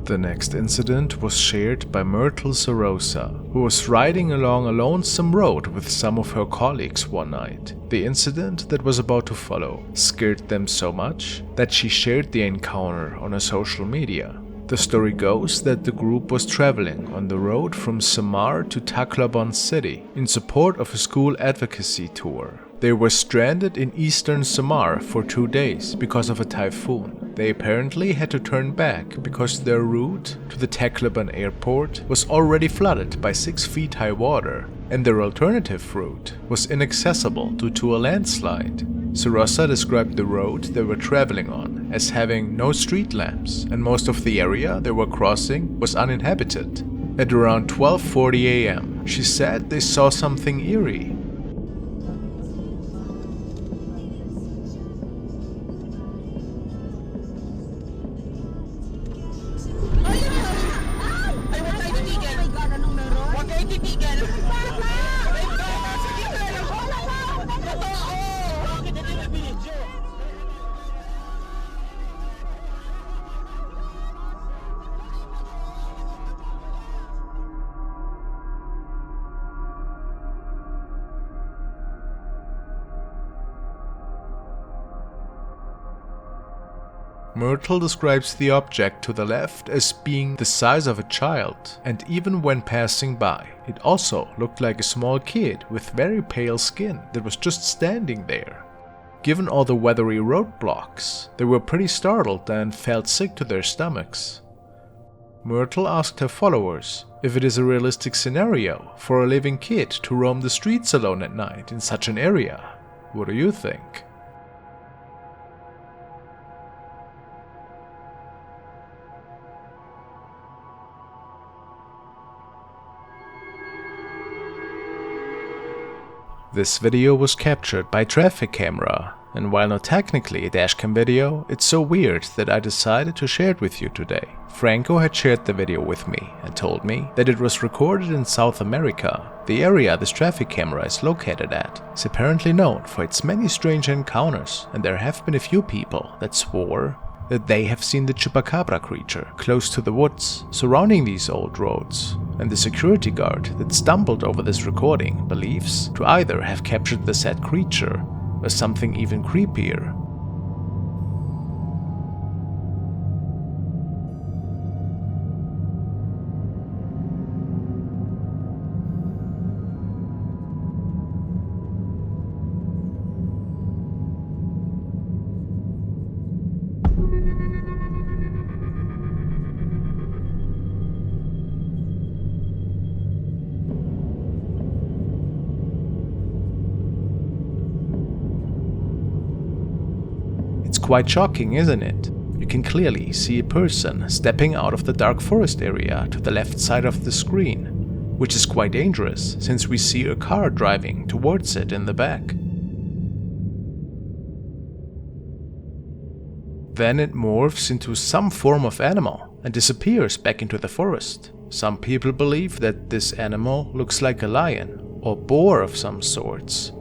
The next incident was shared by Myrtle Sorosa, who was riding along a lonesome road with some of her colleagues one night. The incident that was about to follow scared them so much that she shared the encounter on her social media. The story goes that the group was traveling on the road from Samar to Tacloban City in support of a school advocacy tour. They were stranded in eastern Samar for 2 days because of a typhoon. They apparently had to turn back because their route to the Tacloban airport was already flooded by 6 feet high water, and their alternative route was inaccessible due to a landslide. Sorosa described the road they were traveling on as having no street lamps, and most of the area they were crossing was uninhabited. At around 12:40 a.m., she said they saw something eerie. Myrtle describes the object to the left as being the size of a child, and even when passing by, it also looked like a small kid with very pale skin that was just standing there. Given all the weathery roadblocks, they were pretty startled and felt sick to their stomachs. Myrtle asked her followers if it is a realistic scenario for a living kid to roam the streets alone at night in such an area. What do you think? This video was captured by traffic camera, and while not technically a dashcam video, it's so weird that I decided to share it with you today. Franco had shared the video with me and told me that it was recorded in South America. The area this traffic camera is located at is apparently known for its many strange encounters, and there have been a few people that swore that they have seen the chupacabra creature close to the woods surrounding these old roads, and the security guard that stumbled over this recording believes to either have captured the said creature or something even creepier. Quite shocking, isn't it? You can clearly see a person stepping out of the dark forest area to the left side of the screen, which is quite dangerous since we see a car driving towards it in the back. Then it morphs into some form of animal and disappears back into the forest. Some people believe that this animal looks like a lion or boar of some sorts,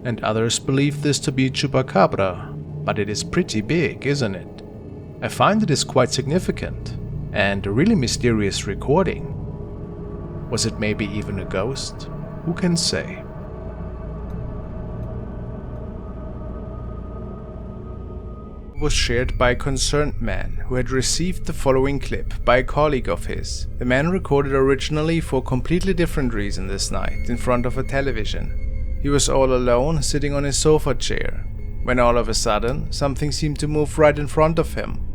and others believe this to be chupacabra. But it is pretty big, isn't it? I find it is quite significant, and a really mysterious recording. Was it maybe even a ghost? Who can say? It was shared by a concerned man who had received the following clip by a colleague of his. The man recorded originally for a completely different reason this night in front of a television. He was all alone, sitting on his sofa chair, when all of a sudden, something seemed to move right in front of him.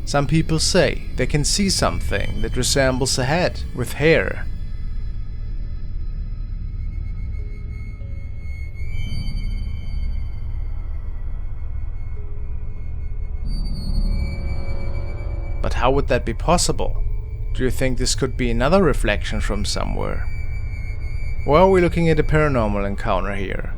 Some people say they can see something that resembles a head with hair. But how would that be possible? Do you think this could be another reflection from somewhere? Well, we're looking at a paranormal encounter here.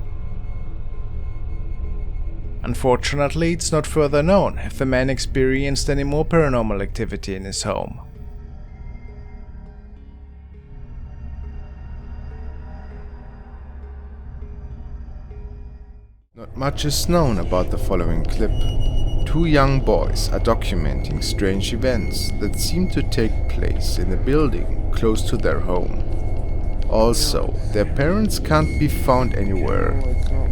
Unfortunately, it's not further known if the man experienced any more paranormal activity in his home. Much is known about the following clip. Two young boys are documenting strange events that seem to take place in a building close to their home. Also, their parents can't be found anywhere,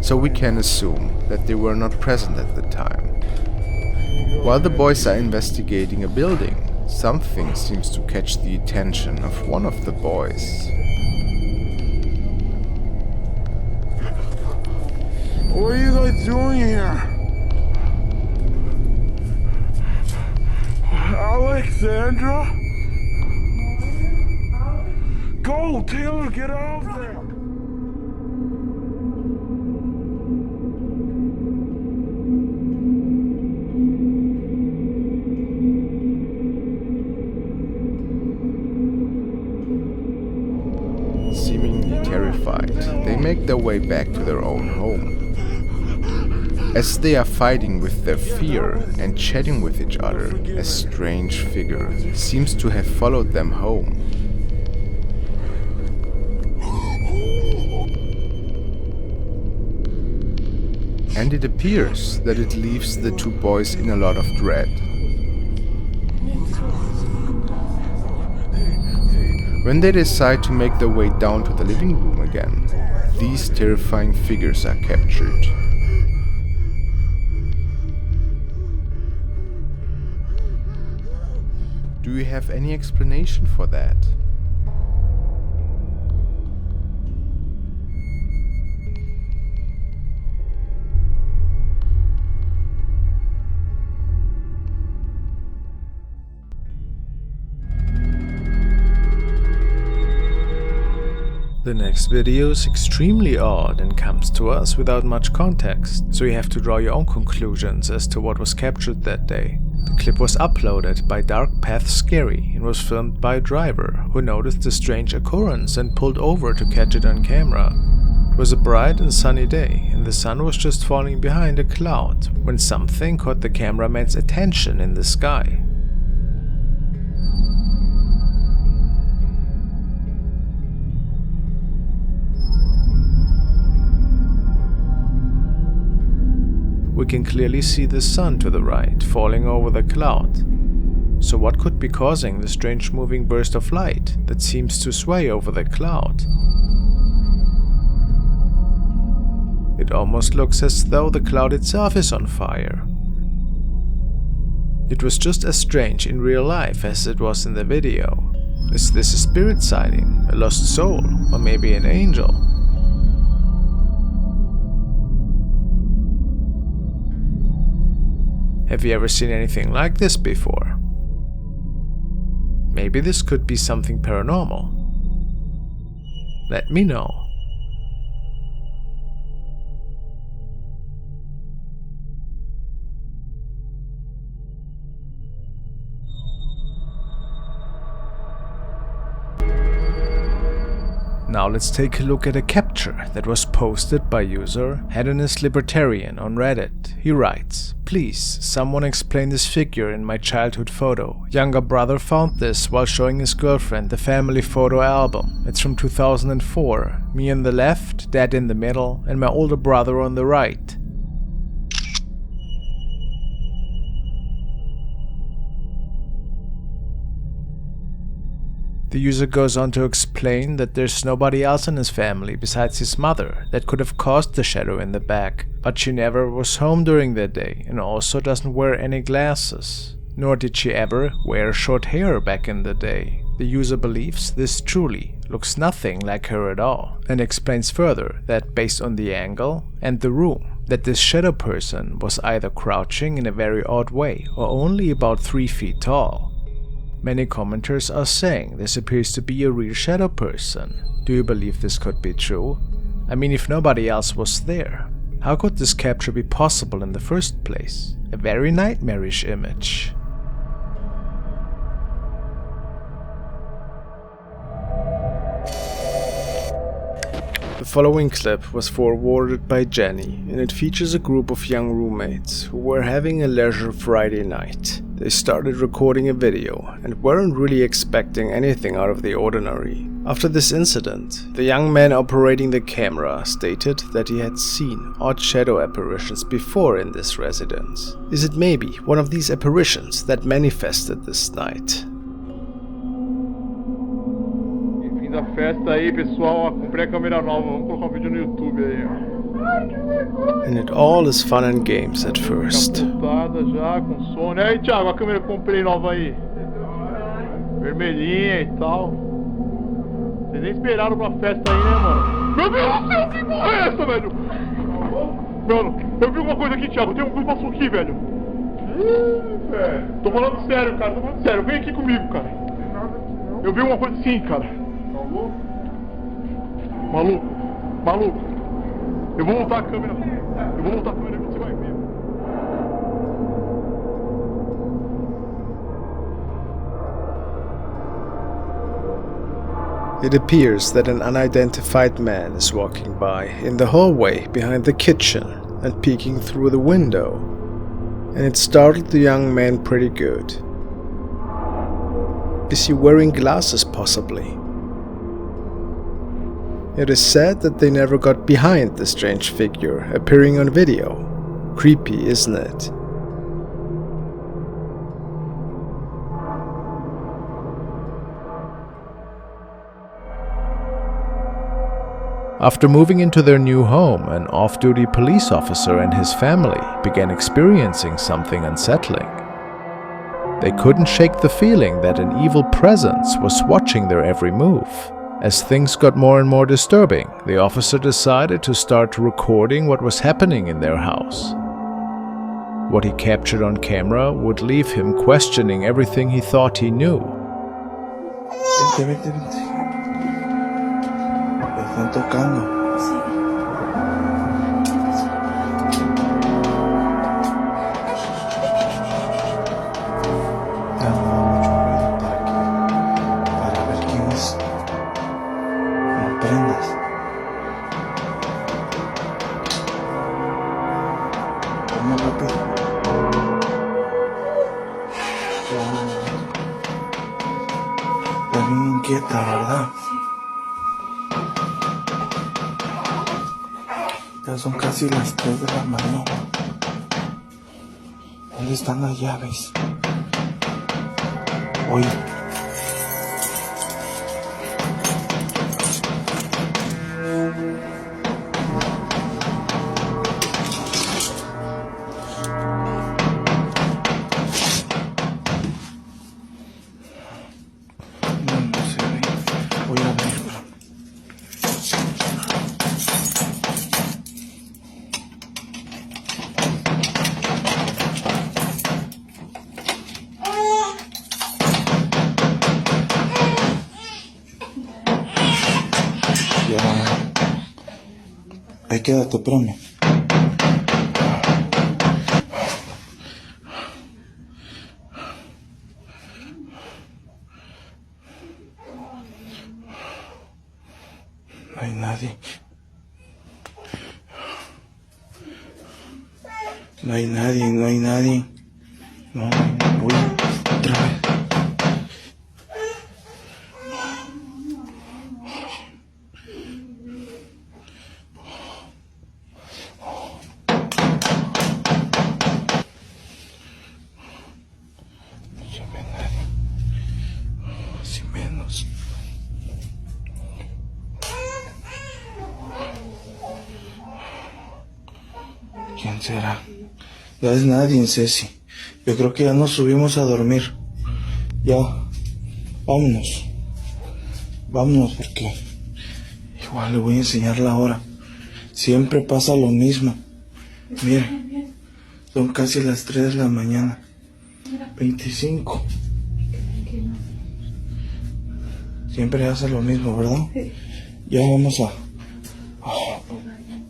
so we can assume that they were not present at the time. While the boys are investigating a building, something seems to catch the attention of one of the boys. What are you guys doing here? Alexandra? Go, Taylor, get out of there! Seemingly terrified, they make their way back to their own home. As they are fighting with their fear and chatting with each other, a strange figure seems to have followed them home. And it appears that it leaves the two boys in a lot of dread. When they decide to make their way down to the living room again, these terrifying figures are captured. Do you have any explanation for that? The next video is extremely odd and comes to us without much context, so you have to draw your own conclusions as to what was captured that day. The clip was uploaded by Dark Path Scary and was filmed by a driver who noticed the strange occurrence and pulled over to catch it on camera. It was a bright and sunny day and the sun was just falling behind a cloud when something caught the cameraman's attention in the sky. We can clearly see the sun to the right, falling over the cloud. So what could be causing the strange moving burst of light that seems to sway over the cloud? It almost looks as though the cloud itself is on fire. It was just as strange in real life as it was in the video. Is this a spirit sighting, a lost soul, or maybe an angel? Have you ever seen anything like this before? Maybe this could be something paranormal. Let me know. Now let's take a look at a capture that was posted by user Hedonist Libertarian on Reddit. He writes, "Please, someone explain this figure in my childhood photo. Younger brother found this while showing his girlfriend the family photo album. It's from 2004. Me on the left, dad in the middle, and my older brother on the right. The user goes on to explain that there's nobody else in his family besides his mother that could have caused the shadow in the back, but she never was home during that day and also doesn't wear any glasses. Nor did she ever wear short hair back in the day. The user believes this truly looks nothing like her at all, and explains further that based on the angle and the room, that this shadow person was either crouching in a very odd way or only about 3 feet tall. Many commenters are saying this appears to be a real shadow person. Do you believe this could be true? I mean, if nobody else was there, how could this capture be possible in the first place? A very nightmarish image." The following clip was forwarded by Jenny, and it features a group of young roommates who were having a leisure Friday night. They started recording a video and weren't really expecting anything out of the ordinary. After this incident, the young man operating the camera stated that he had seen odd shadow apparitions before in this residence. Is it maybe one of these apparitions that manifested this night? Fim da festa aí, pessoal. Comprei a câmera nova. Vamos colocar um vídeo no YouTube aí, ó. And it all is fun and games at first. Capotada já, com Sony. Aí, Thiago, a câmera que eu comprei nova aí. Vermelhinha e tal. Vocês nem esperaram pra festa aí, né, mano? Meu Deus do céu, que porra é essa, velho? Mano, eu vi uma coisa aqui, Thiago. Tem um que passou aqui, velho. Velho. Tô falando sério, cara. Tô falando sério. Vem aqui comigo, cara. Eu vi uma coisa assim, cara. Maluco. Maluco. Eu vou voltar a câmera. Eu vou voltar a câmera e você vai ver. It appears that an unidentified man is walking by in the hallway behind the kitchen and peeking through the window, and it startled the young man pretty good. Is he wearing glasses possibly? It is said that they never got behind the strange figure appearing on video. Creepy, isn't it? After moving into their new home, an off-duty police officer and his family began experiencing something unsettling. They couldn't shake the feeling that an evil presence was watching their every move. As things got more and more disturbing, the officer decided to start recording what was happening in their house. What he captured on camera would leave him questioning everything he thought he knew. Vente. Me están tocando. Para ver quién es. No prendas. Vamos rápido. Está bien inquieta, ¿verdad? Ya son casi las 3 de la mañana. ¿Dónde están las llaves? Oye. No se ve. Voy a abrirlo. Ahí quédate, espérame. No hay nadie. No hay nadie. No, voy otra vez. Menos. ¿Quién será? No es nadie, Ceci. Yo creo que ya nos subimos a dormir. Ya. Vámonos. Vámonos porque igual le voy a enseñar la hora. Siempre pasa lo mismo. Mire. Son casi las 3 de la mañana. 25. Siempre hace lo mismo, ¿verdad? Sí. Ya vamos a...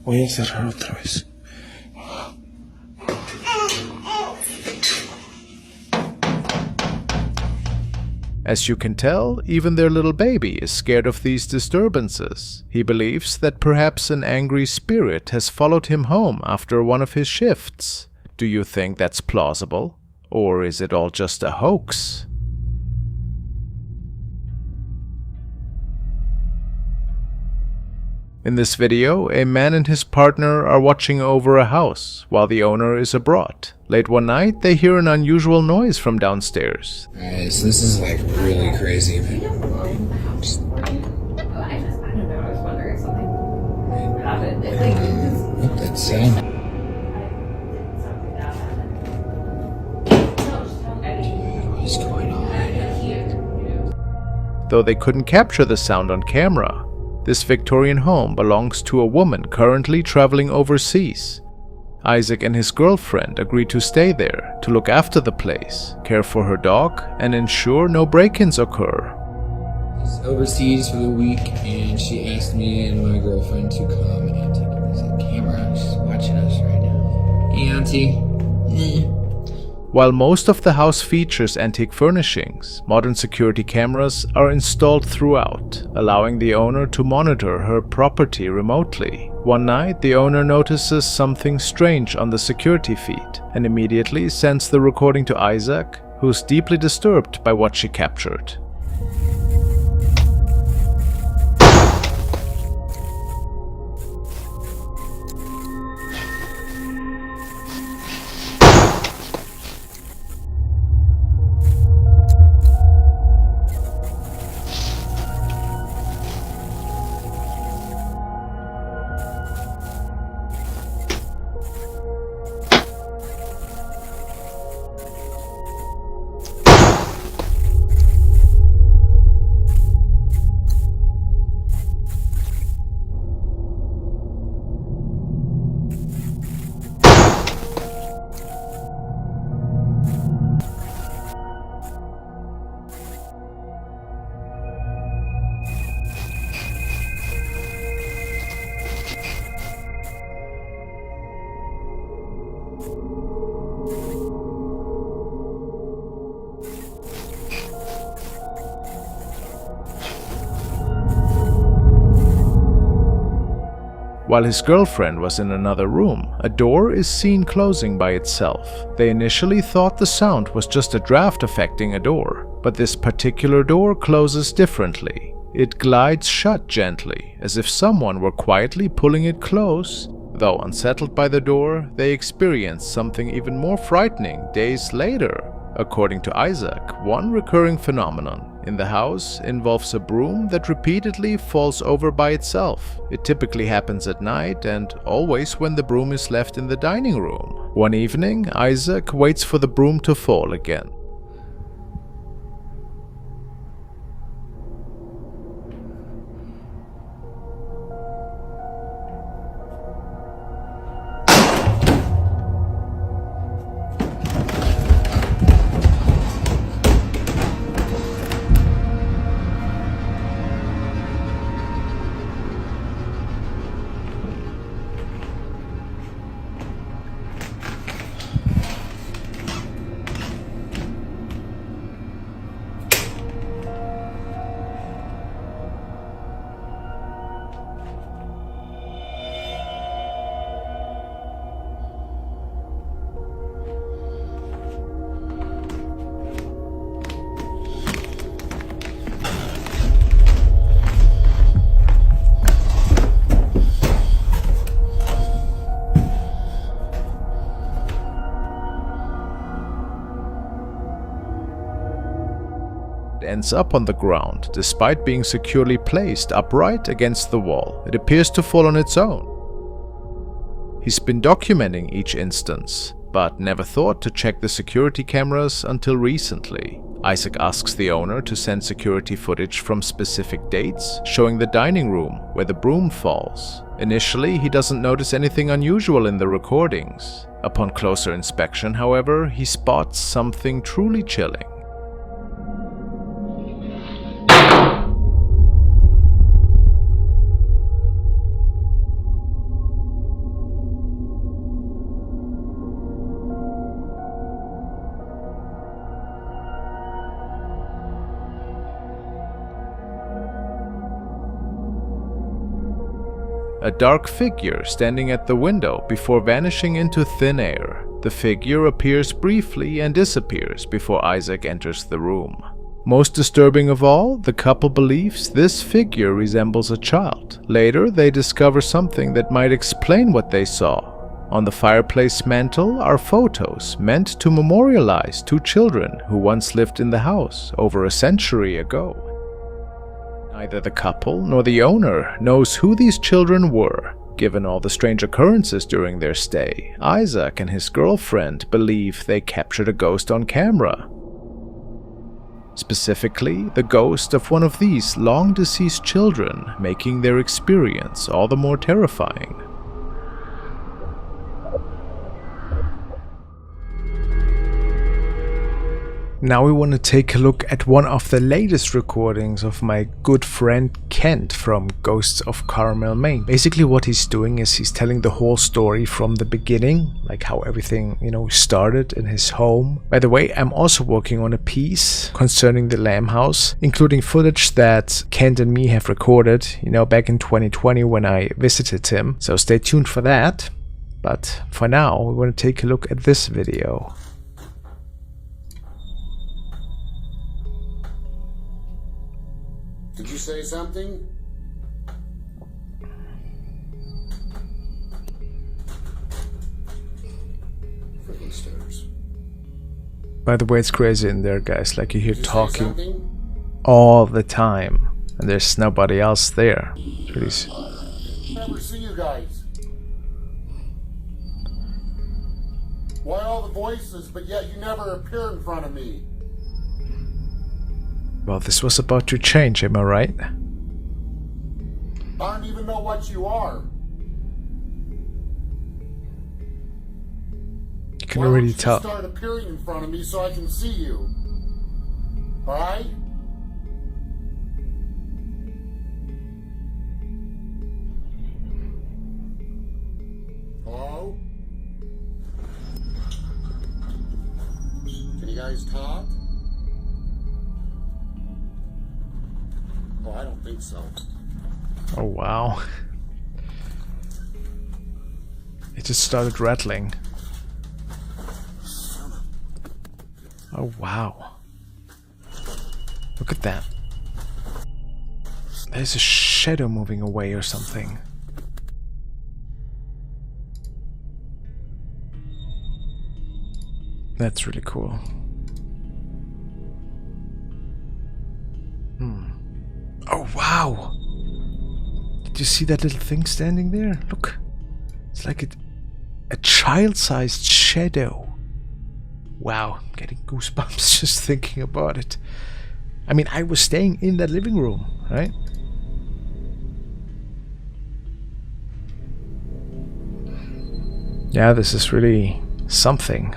voy a cerrar otra vez. As you can tell, even their little baby is scared of these disturbances. He believes that perhaps an angry spirit has followed him home after one of his shifts. Do you think that's plausible? Or is it all just a hoax? In this video, a man and his partner are watching over a house while the owner is abroad. Late one night, they hear an unusual noise from downstairs. Alright, so this is like really crazy. I don't know, I was wondering something happened. What that sound? What's going on? Though they couldn't capture the sound on camera, this Victorian home belongs to a woman currently traveling overseas. Isaac and his girlfriend agreed to stay there to look after the place, care for her dog, and ensure no break-ins occur. She's overseas for the week, and she asked me and my girlfriend to come and take a camera. She's watching us right now. Hey, Auntie. While most of the house features antique furnishings, modern security cameras are installed throughout, allowing the owner to monitor her property remotely. One night, the owner notices something strange on the security feed and immediately sends the recording to Isaac, who's deeply disturbed by what she captured. While his girlfriend was in another room, a door is seen closing by itself. They initially thought the sound was just a draft affecting a door, but this particular door closes differently. It glides shut gently, as if someone were quietly pulling it close. Though unsettled by the door, they experience something even more frightening days later. According to Isaac, one recurring phenomenon in the house involves a broom that repeatedly falls over by itself. It typically happens at night and always when the broom is left in the dining room. One evening, Isaac waits for the broom to fall again. Ends up on the ground, despite being securely placed upright against the wall. It appears to fall on its own. He's been documenting each instance, but never thought to check the security cameras until recently. Isaac asks the owner to send security footage from specific dates, showing the dining room where the broom falls. Initially, he doesn't notice anything unusual in the recordings. Upon closer inspection, however, he spots something truly chilling. A dark figure standing at the window before vanishing into thin air. The figure appears briefly and disappears before Isaac enters the room. Most disturbing of all, the couple believes this figure resembles a child. Later, they discover something that might explain what they saw. On the fireplace mantel are photos meant to memorialize 2 children who once lived in the house over a century ago. Neither the couple nor the owner knows who these children were. Given all the strange occurrences during their stay, Isaac and his girlfriend believe they captured a ghost on camera. Specifically, the ghost of one of these long-deceased children, making their experience all the more terrifying. Now we want to take a look at one of the latest recordings of my good friend Kent from Ghosts of Carmel, Maine. Basically what he's doing is he's telling the whole story from the beginning, like how everything, started in his home. By the way, I'm also working on a piece concerning the Lamb House, including footage that Kent and me have recorded, back in 2020 when I visited him. So stay tuned for that. But for now, we want to take a look at this video. Did you say something? Freaking stairs. By the way, it's crazy in there, guys. Like you hear talking all the time, and there's nobody else there. Please. Never see you guys. Why all the voices, but yet you never appear in front of me? Well, this was about to change, am I right? I don't even know what you are. You can already tell. Start appearing in front of me so I can see you. All right? Hello? Can you guys talk? Oh, I don't think so. Oh, wow. It just started rattling. Oh, wow. Look at that. There's a shadow moving away or something. That's really cool. Oh, wow! Did you see that little thing standing there? Look. It's like a child-sized shadow. Wow, I'm getting goosebumps just thinking about it. I mean, I was staying in that living room, right? Yeah, this is really something.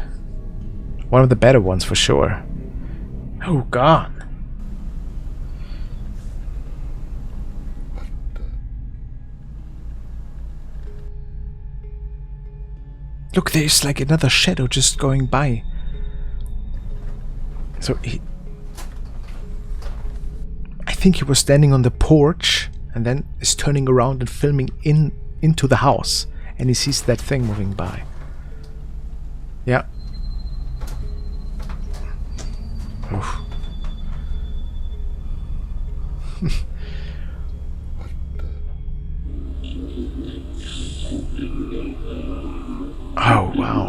One of the better ones for sure. Oh, God. Look, there's like another shadow just going by. So I think he was standing on the porch and then is turning around and filming into the house, and he sees that thing moving by. Yeah. Oof. Oh, wow.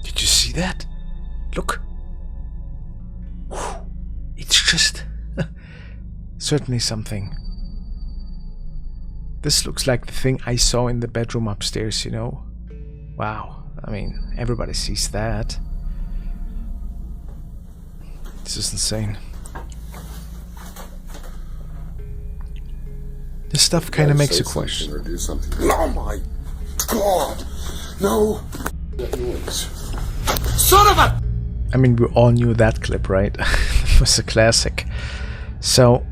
Did you see that? Look. It's just certainly something. This looks like the thing I saw in the bedroom upstairs, Wow. I mean, everybody sees that. This is insane. This stuff kind of makes you question. Or do something. Oh my God! No! That noise. Son of a! I mean, we all knew that clip, right? It was a classic. So,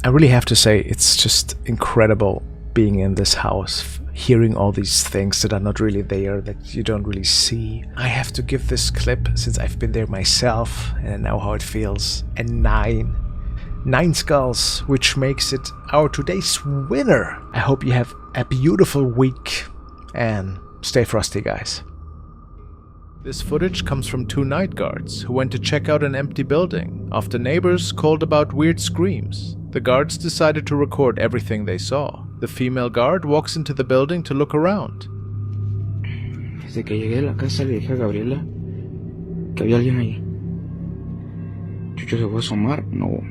I really have to say, it's just incredible being in this house, hearing all these things that are not really there, that you don't really see. I have to give this clip, since I've been there myself and I know how it feels, a 9 skulls, which makes it our today's winner. I hope you have a beautiful week, and stay frosty, guys. This footage comes from 2 night guards who went to check out an empty building after neighbors called about weird screams. The guards decided to record everything they saw. The female guard walks into the building to look around. Desde que llegué a la casa le dije a Gabriela que había alguien ahí. Chucho se fue a asomar, no.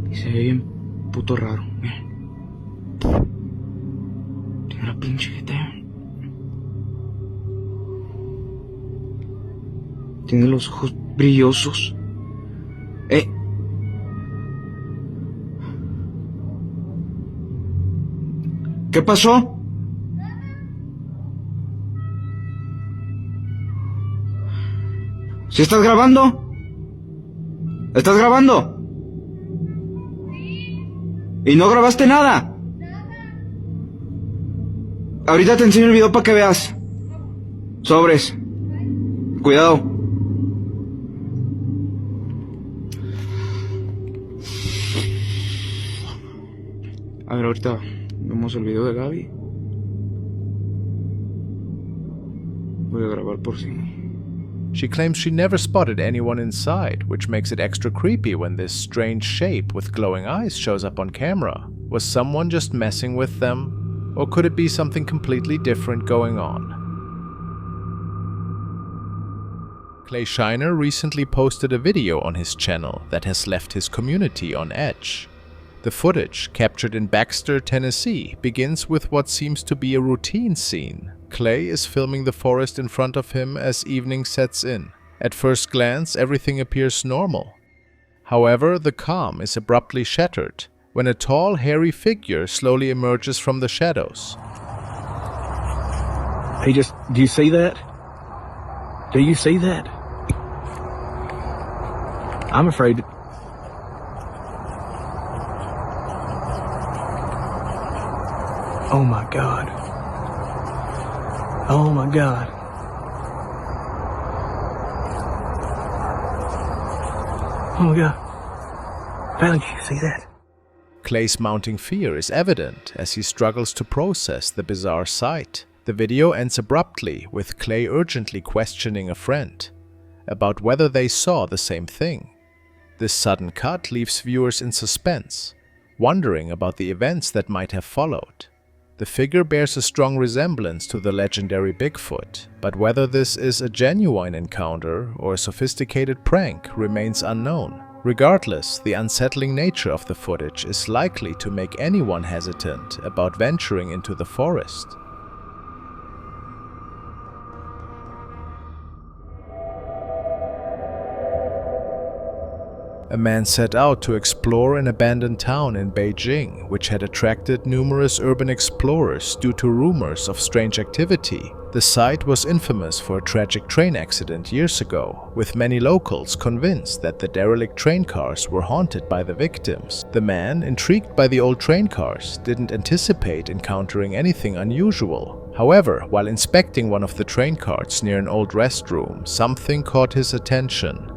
Y se ve bien puto raro, miren. Tiene una pinche jeta. Tiene los ojos brillosos. ¿Qué pasó? ¿Sí estás grabando? ¿Estás grabando? ¿Y no grabaste nada? Ahorita te enseño el video para que veas. Sobres. Cuidado. A ver, ahorita vemos el video de Gaby. Voy a grabar por si. She claims she never spotted anyone inside, which makes it extra creepy when this strange shape with glowing eyes shows up on camera. Was someone just messing with them? Or could it be something completely different going on? Clay Shiner recently posted a video on his channel that has left his community on edge. The footage, captured in Baxter, Tennessee, begins with what seems to be a routine scene. Clay is filming the forest in front of him as evening sets in. At first glance, everything appears normal. However, the calm is abruptly shattered when a tall, hairy figure slowly emerges from the shadows. Hey, do you see that? Do you see that? I'm afraid. Oh my God. Oh my God. Oh my God. Valerie, you see that? Clay's mounting fear is evident as he struggles to process the bizarre sight. The video ends abruptly with Clay urgently questioning a friend about whether they saw the same thing. This sudden cut leaves viewers in suspense, wondering about the events that might have followed. The figure bears a strong resemblance to the legendary Bigfoot, but whether this is a genuine encounter or a sophisticated prank remains unknown. Regardless, the unsettling nature of the footage is likely to make anyone hesitant about venturing into the forest. A man set out to explore an abandoned town in Beijing, which had attracted numerous urban explorers due to rumors of strange activity. The site was infamous for a tragic train accident years ago, with many locals convinced that the derelict train cars were haunted by the victims. The man, intrigued by the old train cars, didn't anticipate encountering anything unusual. However, while inspecting one of the train carts near an old restroom, something caught his attention.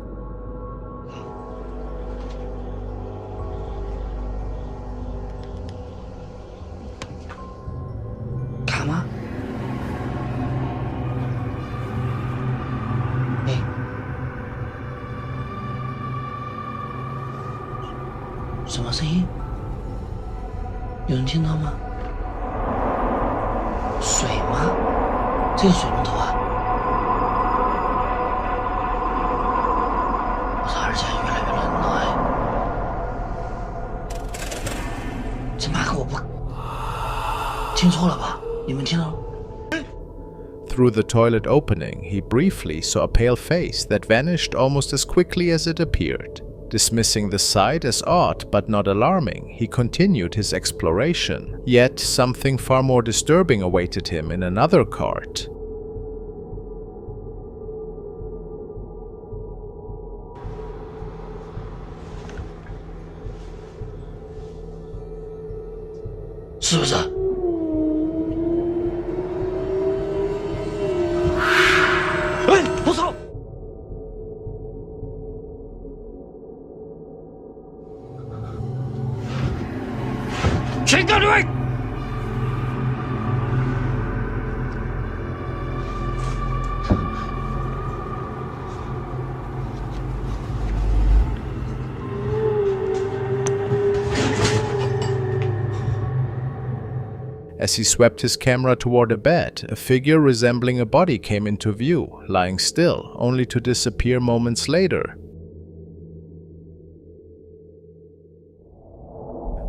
Through the toilet opening, he briefly saw a pale face that vanished almost as quickly as it appeared. Dismissing the sight as odd but not alarming, he continued his exploration. Yet something far more disturbing awaited him in another cart. As he swept his camera toward a bed, a figure resembling a body came into view, lying still, only to disappear moments later.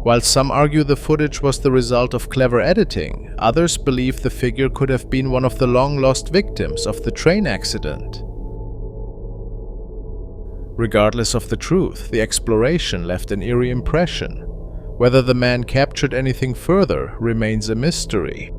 While some argue the footage was the result of clever editing, others believe the figure could have been one of the long-lost victims of the train accident. Regardless of the truth, the exploration left an eerie impression. Whether the man captured anything further remains a mystery.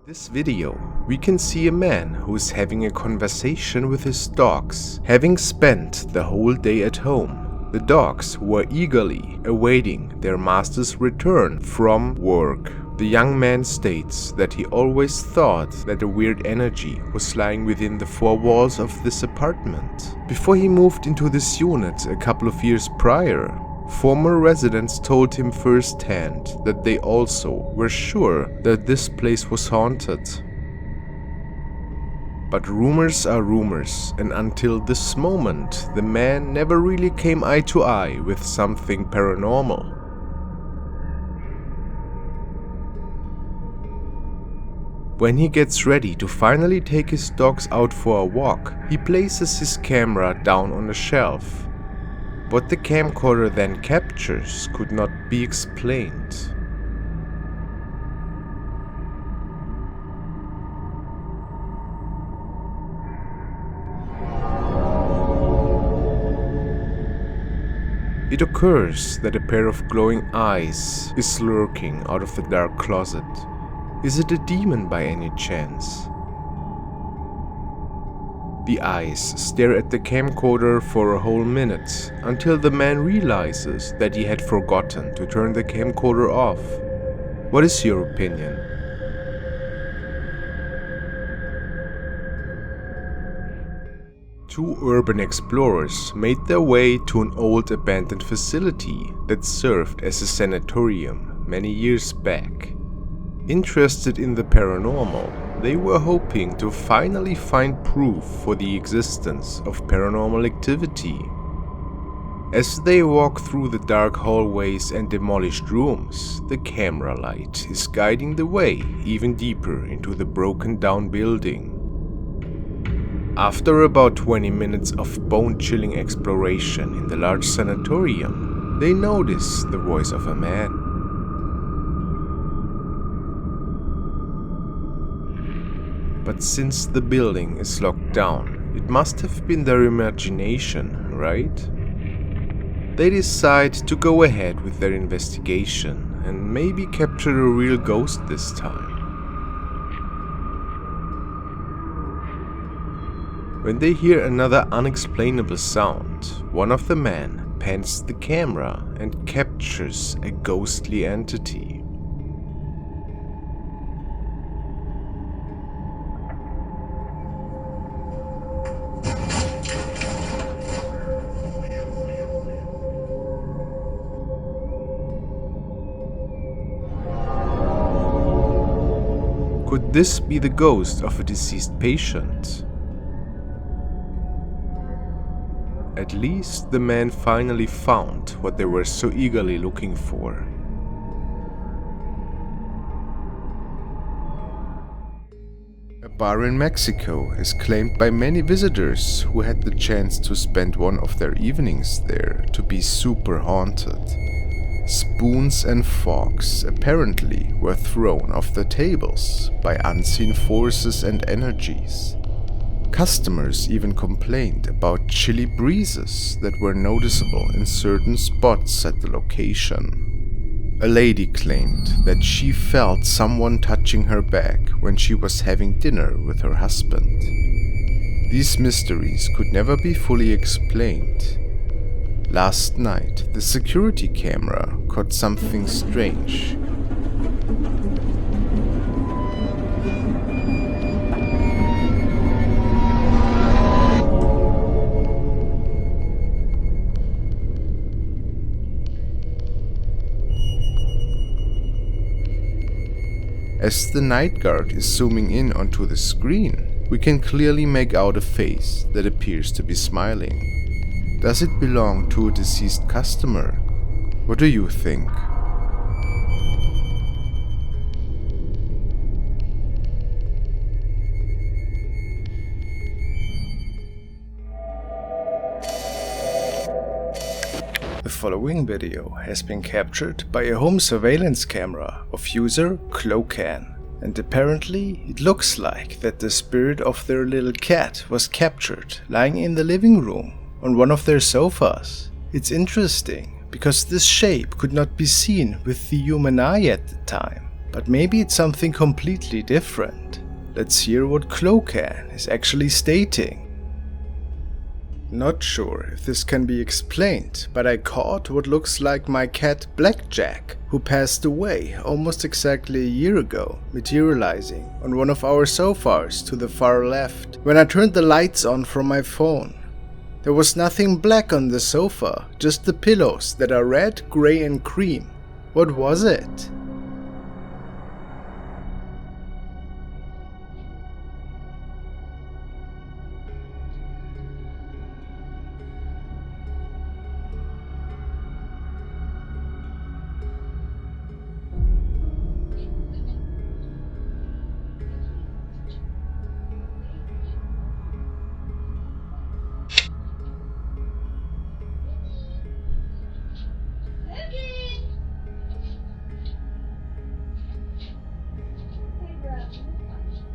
This video, we can see a man who is having a conversation with his dogs, having spent the whole day at home. The dogs were eagerly awaiting their master's return from work. The young man states that he always thought that a weird energy was lying within the four walls of this apartment. Before he moved into this unit a couple of years prior, former residents told him firsthand that they also were sure that this place was haunted. But rumors are rumors, and until this moment, the man never really came eye to eye with something paranormal. When he gets ready to finally take his dogs out for a walk, he places his camera down on a shelf. What the camcorder then captures could not be explained. It occurs that a pair of glowing eyes is lurking out of the dark closet. Is it a demon by any chance? The eyes stare at the camcorder for a whole minute, until the man realizes that he had forgotten to turn the camcorder off. What is your opinion? Two urban explorers made their way to an old abandoned facility that served as a sanatorium many years back. Interested in the paranormal, they were hoping to finally find proof for the existence of paranormal activity. As they walk through the dark hallways and demolished rooms, the camera light is guiding the way even deeper into the broken down building. After about 20 minutes of bone-chilling exploration in the large sanatorium, they notice the voice of a man. But since the building is locked down, it must have been their imagination, right? They decide to go ahead with their investigation and maybe capture a real ghost this time. When they hear another unexplainable sound, one of the men pans the camera and captures a ghostly entity. Could this be the ghost of a deceased patient? At least the man finally found what they were so eagerly looking for. A bar in Mexico is claimed by many visitors who had the chance to spend one of their evenings there to be super haunted. Spoons and forks apparently were thrown off the tables by unseen forces and energies. Customers even complained about chilly breezes that were noticeable in certain spots at the location. A lady claimed that she felt someone touching her back when she was having dinner with her husband. These mysteries could never be fully explained. Last night, the security camera caught something strange. As the night guard is zooming in onto the screen, we can clearly make out a face that appears to be smiling. Does it belong to a deceased customer? What do you think? The following video has been captured by a home surveillance camera of user Clocan, and apparently it looks like that the spirit of their little cat was captured lying in the living room on one of their sofas. It's interesting because this shape could not be seen with the human eye at the time, but maybe it's something completely different. Let's hear what Clocan is actually stating. Not sure if this can be explained, but I caught what looks like my cat Blackjack, who passed away almost exactly a year ago, materializing on one of our sofas to the far left when I turned the lights on from my phone. There was nothing black on the sofa, just the pillows that are red, grey and cream. What was it?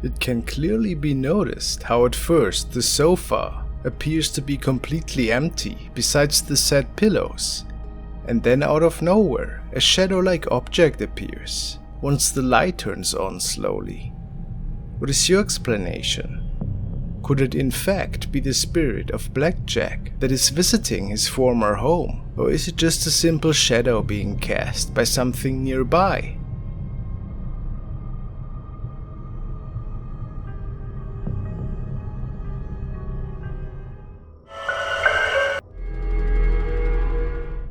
It can clearly be noticed how at first the sofa appears to be completely empty besides the said pillows, and then out of nowhere a shadow-like object appears once the light turns on slowly. What is your explanation? Could it in fact be the spirit of Blackjack that is visiting his former home, or is it just a simple shadow being cast by something nearby?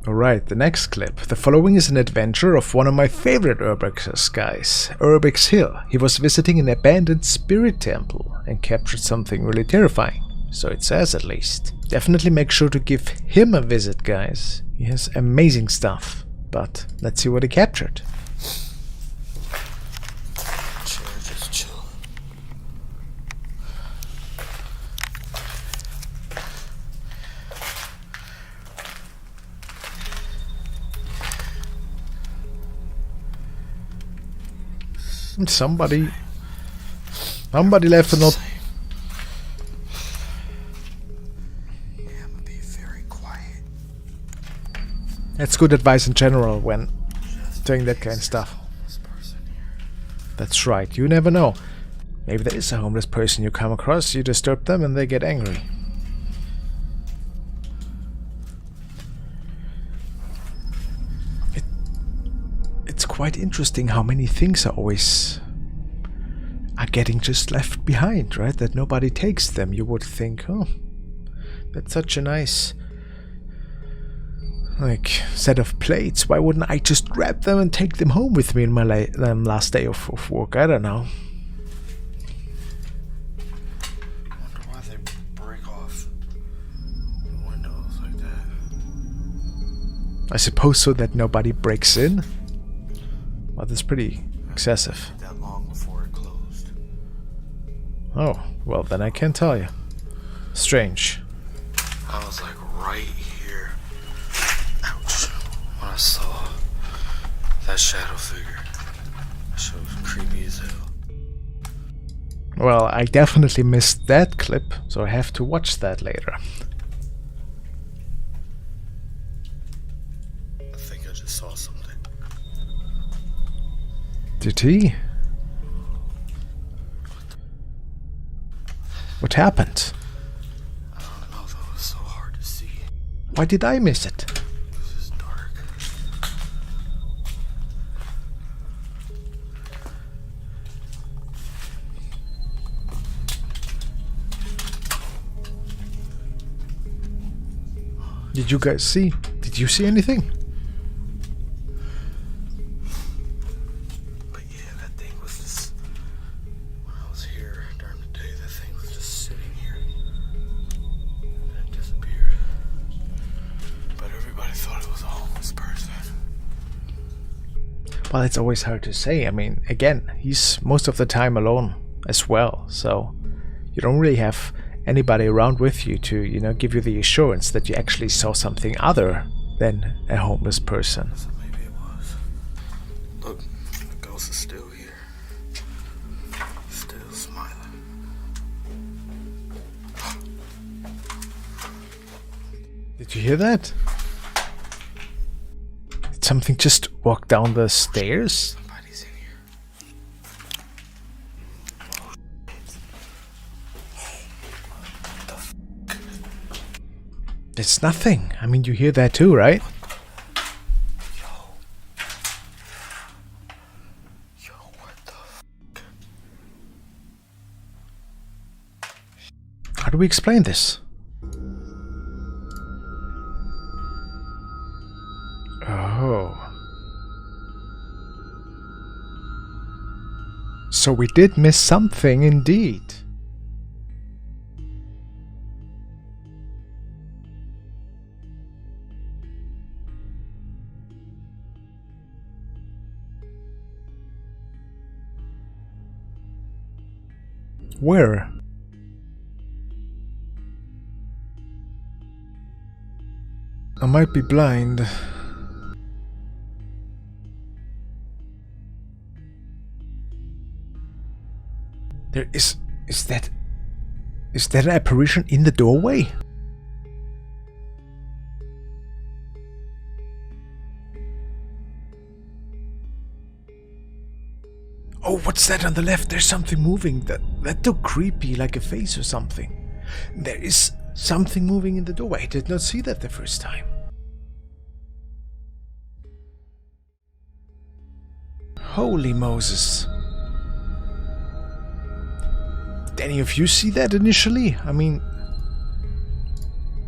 Alright, the next clip. The following is an adventure of one of my favorite Urbexers guys, Urbex Hill. He was visiting an abandoned spirit temple and captured something really terrifying. So it says at least. Definitely make sure to give him a visit, guys. He has amazing stuff. But let's see what he captured. Just chill. Somebody left a note. Yeah, I'm gonna be very quiet. That's good advice in general when doing that kind of stuff. That's right, you never know. Maybe there is a homeless person you come across, you disturb them and they get angry. It's quite interesting how many things are getting just left behind, right? That nobody takes them. You would think, oh, that's such a nice set of plates. Why wouldn't I just grab them and take them home with me in my last day of work? I don't know. I wonder why they break off the windows like that. I suppose so that nobody breaks in. Well, that's pretty excessive. That long before it closed. Oh, well then I can't tell you. Strange. I was like right here. Ouch. When I saw that shadow figure. That shit was creepy as hell. Well, I definitely missed that clip, so I have to watch that later. I think I just saw something. Did he? What happened? I don't know though, it's so hard to see. Why did I miss it? This is dark. Did you guys see? Did you see anything? But yeah, that thing was the Well, it's always hard to say. I mean, again, he's most of the time alone as well, so you don't really have anybody around with you to, you know, give you the assurance that you actually saw something other than a homeless person. Maybe it was. Look, the ghost is still here. Still smiling. Did you hear that? Did something just walk down the stairs? Somebody's in here. It's nothing. I mean, you hear that too, right? Yo, what the How do we explain this? Oh. So we did miss something indeed. Where? I might be blind. There is that an apparition in the doorway? Oh, what's that on the left? There's something moving. That looked creepy, like a face or something. There is something moving in the doorway. I did not see that the first time. Holy Moses. Did any of you see that initially? I mean,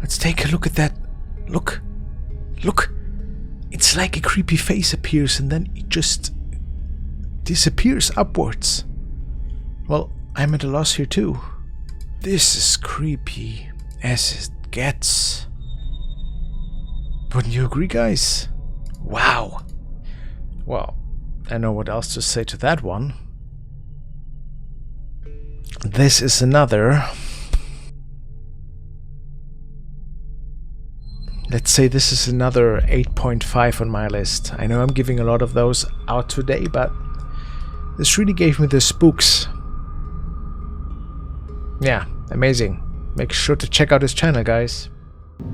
let's take a look at that. Look. Look. It's like a creepy face appears and then it just disappears upwards. Well, I'm at a loss here too. This is creepy as it gets. Wouldn't you agree, guys? Wow. Well, I know what else to say to that one. This is another. Let's say this is another 8.5 on my list. I know I'm giving a lot of those out today, but this really gave me the spooks. Yeah, amazing. Make sure to check out his channel, guys.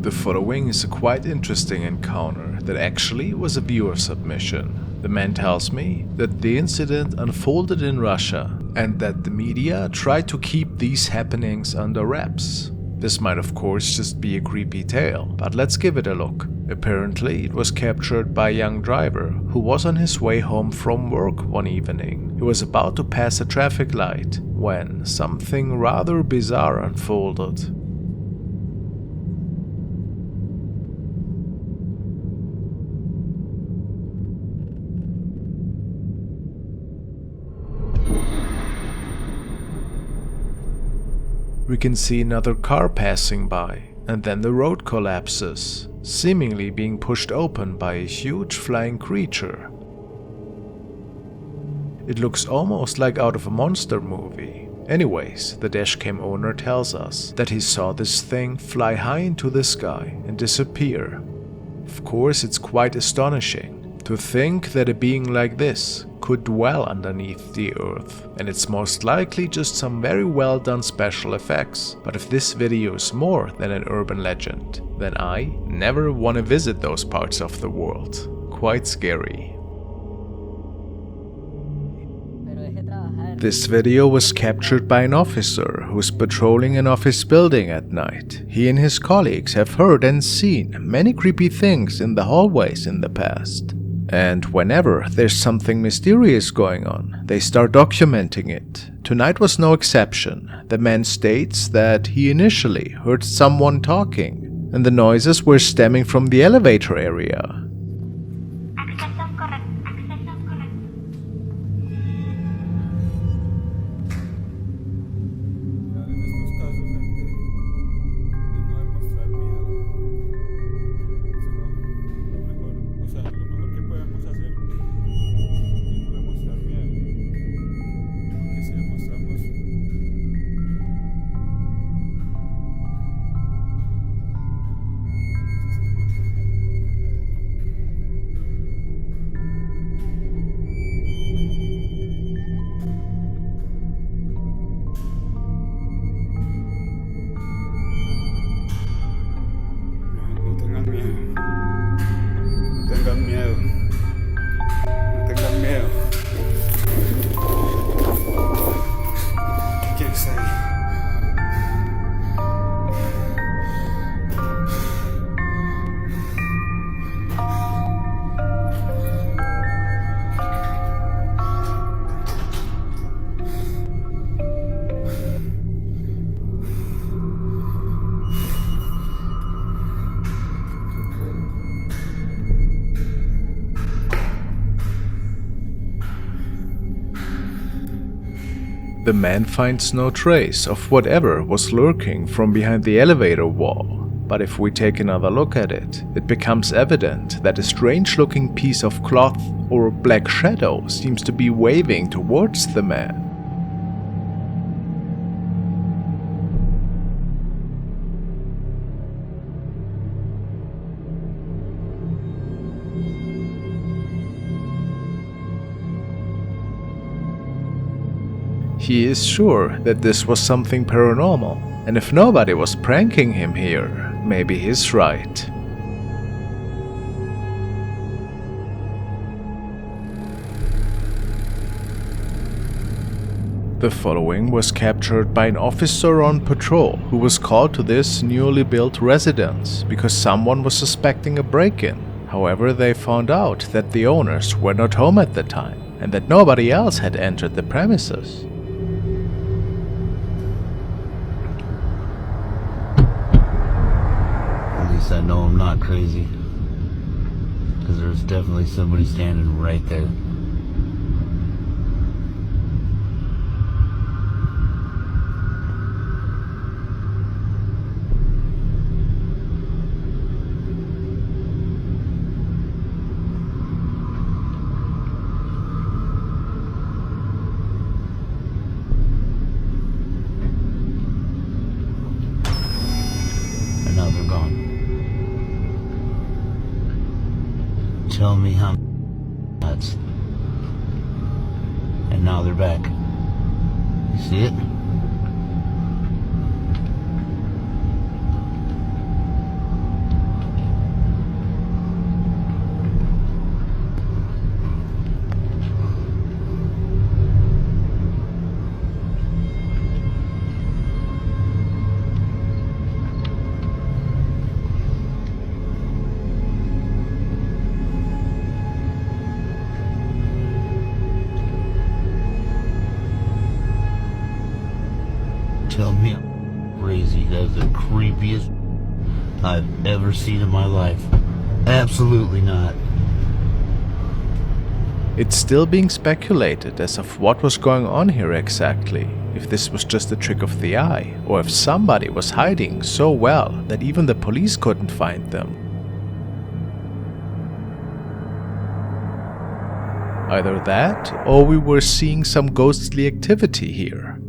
The following is a quite interesting encounter that actually was a viewer submission. The man tells me that the incident unfolded in Russia and that the media tried to keep these happenings under wraps. This might of course just be a creepy tale, but let's give it a look. Apparently it was captured by a young driver who was on his way home from work one evening. He was about to pass a traffic light when something rather bizarre unfolded. We can see another car passing by, and then the road collapses, seemingly being pushed open by a huge flying creature. It looks almost like out of a monster movie. Anyways, the dashcam owner tells us that he saw this thing fly high into the sky and disappear. Of course, it's quite astonishing to think that a being like this could dwell underneath the earth, and it's most likely just some very well done special effects. But if this video is more than an urban legend, then I never want to visit those parts of the world. Quite scary. This video was captured by an officer who's patrolling an office building at night. He and his colleagues have heard and seen many creepy things in the hallways in the past. And whenever there's something mysterious going on, they start documenting it. Tonight was no exception. The man states that he initially heard someone talking, and the noises were stemming from the elevator area. The man finds no trace of whatever was lurking from behind the elevator wall, but if we take another look at it, it becomes evident that a strange-looking piece of cloth or black shadow seems to be waving towards the man. He is sure that this was something paranormal, and if nobody was pranking him here, maybe he's right. The following was captured by an officer on patrol who was called to this newly built residence because someone was suspecting a break-in. However, they found out that the owners were not home at the time and that nobody else had entered the premises. I know I'm not crazy, because there's definitely somebody standing right there. And now they're gone. Tell me how nuts. And now they're back. You see it? Tell me I'm crazy. That's the creepiest I've ever seen in my life. Absolutely not. It's still being speculated as of what was going on here exactly, if this was just a trick of the eye, or if somebody was hiding so well that even the police couldn't find them. Either that, or we were seeing some ghostly activity here.